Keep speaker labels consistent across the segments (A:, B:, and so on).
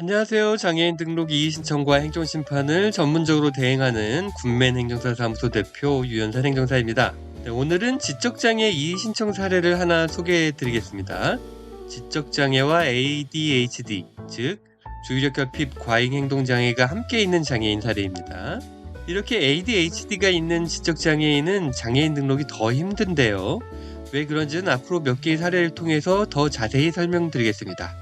A: 안녕하세요. 장애인 등록 이의 신청과 행정 심판을 전문적으로 대행하는 군맨 행정사 사무소 대표 유연산 행정사입니다. 네, 오늘은 지적장애 이의 신청 사례를 하나 소개해 드리겠습니다. 지적장애와 ADHD, 즉 주의력 결핍 과잉 행동 장애가 함께 있는 장애인 사례입니다. 이렇게 ADHD가 있는 지적장애인은 장애인 등록이 더 힘든데요. 왜 그런지는 앞으로 몇 개의 사례를 통해서 더 자세히 설명드리겠습니다.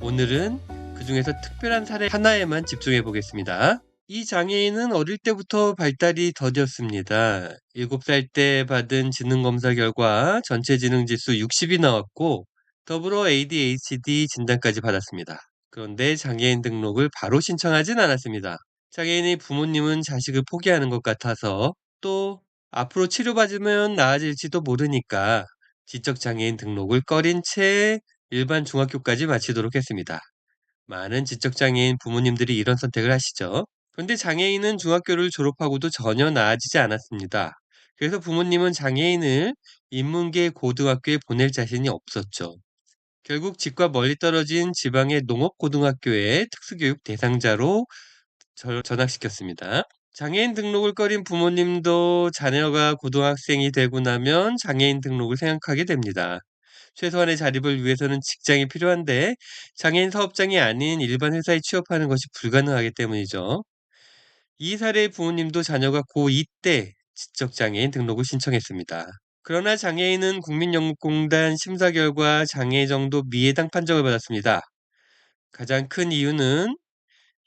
A: 오늘은 그 중에서 특별한 사례 하나에만 집중해 보겠습니다. 이 장애인은 어릴 때부터 발달이 더뎠습니다. 7살 때 받은 지능검사 결과 전체 지능지수 60이 나왔고 더불어 ADHD 진단까지 받았습니다. 그런데 장애인 등록을 바로 신청하진 않았습니다. 장애인의 부모님은 자식을 포기하는 것 같아서 또 앞으로 치료받으면 나아질지도 모르니까 지적장애인 등록을 꺼린 채 일반 중학교까지 마치도록 했습니다. 많은 지적장애인 부모님들이 이런 선택을 하시죠. 그런데 장애인은 중학교를 졸업하고도 전혀 나아지지 않았습니다. 그래서 부모님은 장애인을 인문계 고등학교에 보낼 자신이 없었죠. 결국 집과 멀리 떨어진 지방의 농업고등학교에 특수교육 대상자로 전학시켰습니다. 장애인 등록을 꺼린 부모님도 자녀가 고등학생이 되고 나면 장애인 등록을 생각하게 됩니다. 최소한의 자립을 위해서는 직장이 필요한데 장애인 사업장이 아닌 일반 회사에 취업하는 것이 불가능하기 때문이죠. 이 사례의 부모님도 자녀가 고2 때 지적장애인 등록을 신청했습니다. 그러나 장애인은 국민영문공단 심사 결과 장애 정도 미해당 판정을 받았습니다. 가장 큰 이유는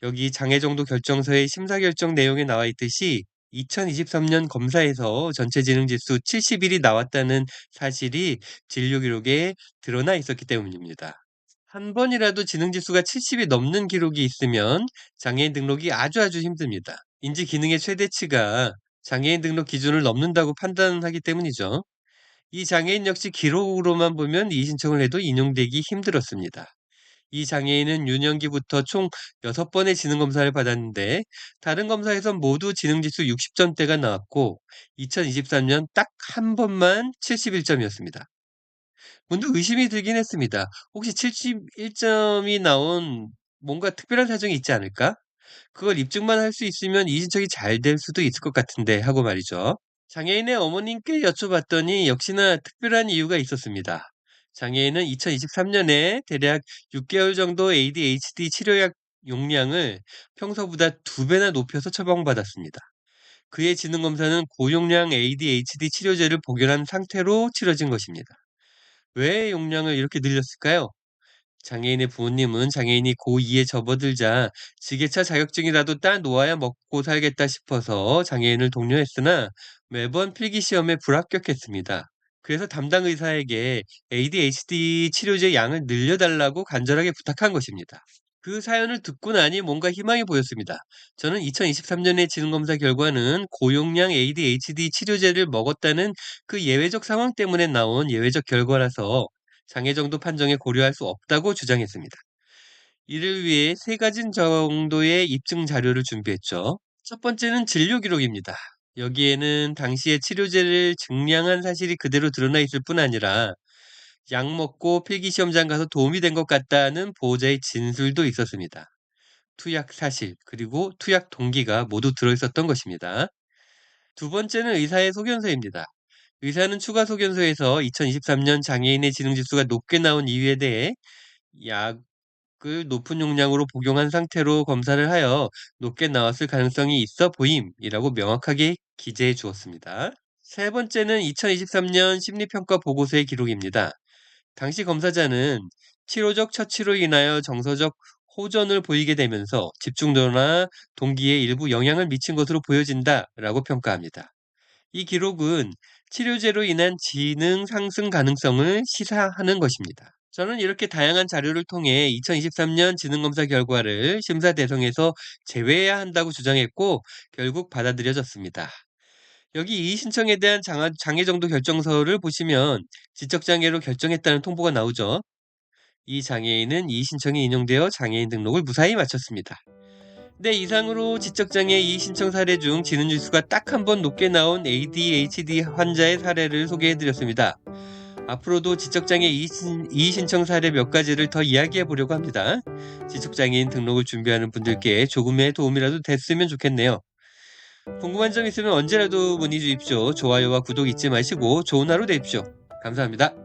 A: 여기 장애 정도 결정서의 심사 결정 내용에 나와 있듯이 2023년 검사에서 전체 지능 지수 71이 나왔다는 사실이 진료 기록에 드러나 있었기 때문입니다. 한 번이라도 지능 지수가 70이 넘는 기록이 있으면 장애인 등록이 아주 힘듭니다. 인지 기능의 최대치가 장애인 등록 기준을 넘는다고 판단하기 때문이죠. 이 장애인 역시 기록으로만 보면 이의 신청을 해도 인용되기 힘들었습니다. 이 장애인은 유년기부터 총 6번의 지능검사를 받았는데 다른 검사에선 모두 지능지수 60점대가 나왔고 2023년 딱 한 번만 71점이었습니다. 문득 의심이 들긴 했습니다. 혹시 71점이 나온 뭔가 특별한 사정이 있지 않을까? 그걸 입증만 할 수 있으면 이 신청이 잘 될 수도 있을 것 같은데 하고 말이죠. 장애인의 어머님께 여쭤봤더니 역시나 특별한 이유가 있었습니다. 장애인은 2023년에 대략 6개월 정도 ADHD 치료약 용량을 평소보다 2배나 높여서 처방받았습니다. 그의 지능검사는 고용량 ADHD 치료제를 복용한 상태로 치러진 것입니다. 왜 용량을 이렇게 늘렸을까요? 장애인의 부모님은 장애인이 고2에 접어들자 지게차 자격증이라도 따 놓아야 먹고 살겠다 싶어서 장애인을 독려했으나 매번 필기시험에 불합격했습니다. 그래서 담당 의사에게 ADHD 치료제 양을 늘려달라고 간절하게 부탁한 것입니다. 그 사연을 듣고 나니 뭔가 희망이 보였습니다. 저는 2023년의 지능검사 결과는 고용량 ADHD 치료제를 먹었다는 그 예외적 상황 때문에 나온 예외적 결과라서 장애 정도 판정에 고려할 수 없다고 주장했습니다. 이를 위해 3가지 정도의 입증 자료를 준비했죠. 첫 번째는 진료 기록입니다. 여기에는 당시에 치료제를 증량한 사실이 그대로 드러나 있을 뿐 아니라 약 먹고 필기시험장 가서 도움이 된 것 같다는 보호자의 진술도 있었습니다. 투약 사실, 그리고 투약 동기가 모두 들어있었던 것입니다. 두 번째는 의사의 소견서입니다. 의사는 추가 소견서에서 2023년 장애인의 지능지수가 높게 나온 이유에 대해 약을 높은 용량으로 복용한 상태로 검사를 하여 높게 나왔을 가능성이 있어 보임이라고 명확하게 기재해 주었습니다. 세 번째는 2023년 심리평가 보고서의 기록입니다. 당시 검사자는 치료적 처치로 인하여 정서적 호전을 보이게 되면서 집중도나 동기에 일부 영향을 미친 것으로 보여진다라고 평가합니다. 이 기록은 치료제로 인한 지능 상승 가능성을 시사하는 것입니다. 저는 이렇게 다양한 자료를 통해 2023년 지능검사 결과를 심사 대상에서 제외해야 한다고 주장했고 결국 받아들여졌습니다. 여기 이의 신청에 대한 장애 정도 결정서를 보시면 지적장애로 결정했다는 통보가 나오죠. 이 장애인은 이의 신청이 인용되어 장애인 등록을 무사히 마쳤습니다. 네, 이상으로 지적장애 이의 신청 사례 중 지능지수가 딱 한 번 높게 나온 ADHD 환자의 사례를 소개해드렸습니다. 앞으로도 지적장애 이의신청 사례 몇 가지를 더 이야기해 보려고 합니다. 지적장애인 등록을 준비하는 분들께 조금의 도움이라도 됐으면 좋겠네요. 궁금한 점 있으면 언제라도 문의 주십시오. 좋아요와 구독 잊지 마시고 좋은 하루 되십시오. 감사합니다.